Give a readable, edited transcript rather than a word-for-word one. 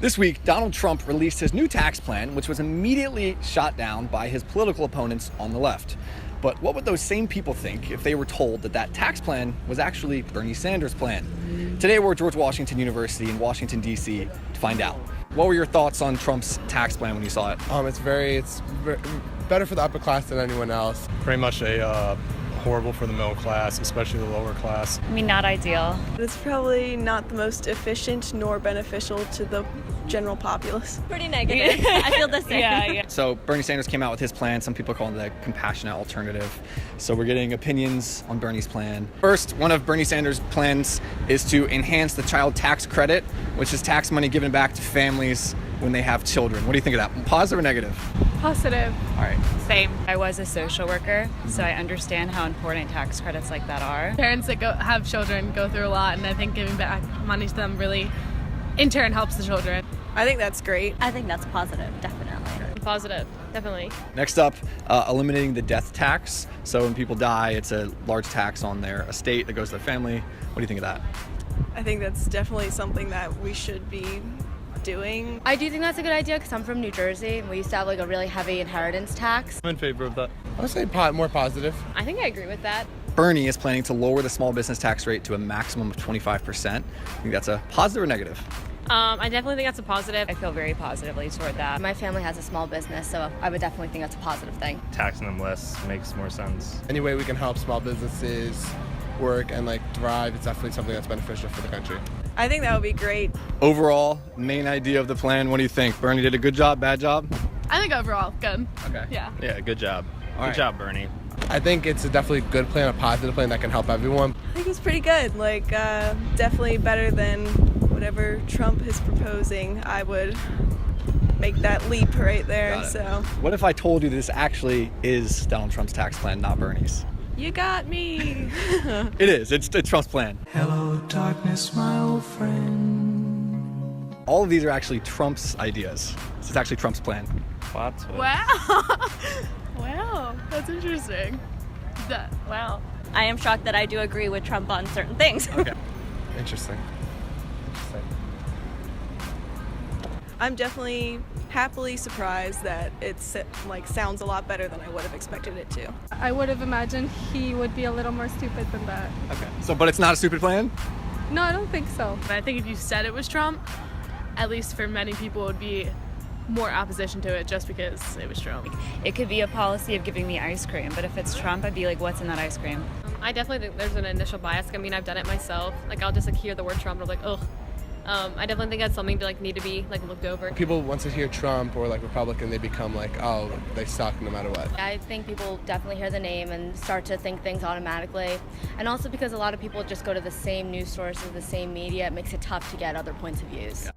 This week, Donald Trump released his new tax plan, which was immediately shot down by his political opponents on the left. But what would those same people think if they were told that that tax plan was actually Bernie Sanders' plan? Today we're at George Washington University in Washington, D.C. to find out. What were your thoughts on Trump's tax plan when you saw it? It's very better for the upper class than anyone else. Pretty much horrible for the middle class, especially the lower class. I mean, not ideal. It's probably not the most efficient nor beneficial to the general populace. Pretty negative. I feel the same. Yeah. So Bernie Sanders came out with his plan. Some people call it the compassionate alternative. So we're getting opinions on Bernie's plan. First, one of Bernie Sanders' plans is to enhance the child tax credit, which is tax money given back to families when they have children. What do you think of that? Positive or negative? Positive. All right. Same. I was a social worker, so I understand how important tax credits like that are. Parents that have children go through a lot, and I think giving back money to them really, in turn, helps the children. I think that's great. I think that's positive, definitely. Positive, definitely. Next up, eliminating the death tax. So when people die, it's a large tax on their estate that goes to their family. What do you think of that? I think that's definitely something that we should be doing. I do think that's a good idea because I'm from New Jersey and we used to have like a really heavy inheritance tax. I'm in favor of that. I would say more positive. I think I agree with that. Bernie is planning to lower the small business tax rate to a maximum of 25%. I think that's a positive or negative? I definitely think that's a positive. I feel very positively toward that. My family has a small business, so I would definitely think that's a positive thing. Taxing them less makes more sense. Any way we can help small businesses work and thrive, it's definitely something that's beneficial for the country. I think that would be great. Overall, main idea of the plan, what do you think? Bernie did a good job, bad job? I think overall, good. Okay. Yeah. Yeah, good job. All right. Good job, Bernie. I think it's a definitely good plan, a positive plan that can help everyone. I think it's pretty good. Definitely better than whatever Trump is proposing. I would make that leap right there. Got it. So What if I told you this actually is Donald Trump's tax plan, not Bernie's? you got me. It is. It's Trump's plan. Hello, darkness, my old friend. All of these are actually Trump's ideas. This is actually Trump's plan. Plot twist. Wow. Wow, that's interesting. Wow. I am shocked that I do agree with Trump on certain things. Okay. Interesting. I'm definitely happily surprised that it's sounds a lot better than I would have expected it to. I would have imagined he would be a little more stupid than that. Okay. So, but it's not a stupid plan? No, I don't think so. But I think if you said it was Trump, at least for many people, it would be more opposition to it just because it was Trump. It could be a policy of giving me ice cream, but if it's Trump, I'd be like, what's in that ice cream? I definitely think there's an initial bias. I mean, I've done it myself. I'll just hear the word Trump and I'm like, ugh. I definitely think that's something to need to be looked over. People, once they hear Trump or Republican, they become oh, they suck no matter what. I think people definitely hear the name and start to think things automatically. And also because a lot of people just go to the same news sources, the same media, it makes it tough to get other points of views. Yeah.